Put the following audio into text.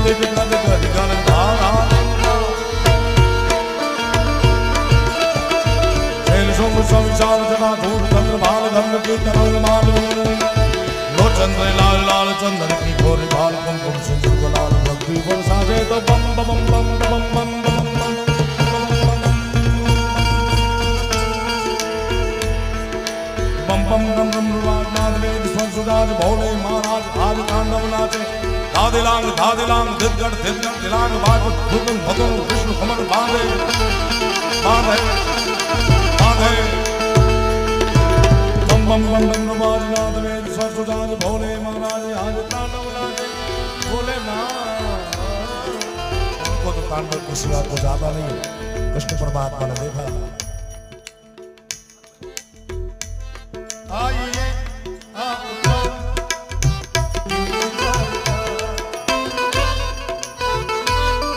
दिग गद गद गण धारा शैल शुंभ संचार जना धूर चंद्र भाल धर्म की तरंग माल लो चंद्र लाल लाल चंदन की घोरी भाल कुमकुम सिंदूर गुलाल भक्ति वर्षा दे तो बम बम बम बम बम बम बम बम बम बम नाद वेद स्वर सुदाज भोले महाराज आज तांडव नाचे धादिलांग धिदगढ़ दिलांग बाज भुगन भगन विष्णु कमल बांधे बांधे बांधे बम बम बम बम नाद वेद स्वर सुदाज भोले महाराज आज तांडव नाचे भोले नाथ उनको तो तांडव की सिवा को ज्यादा नहीं कृष्ण परमात्मा ने देखा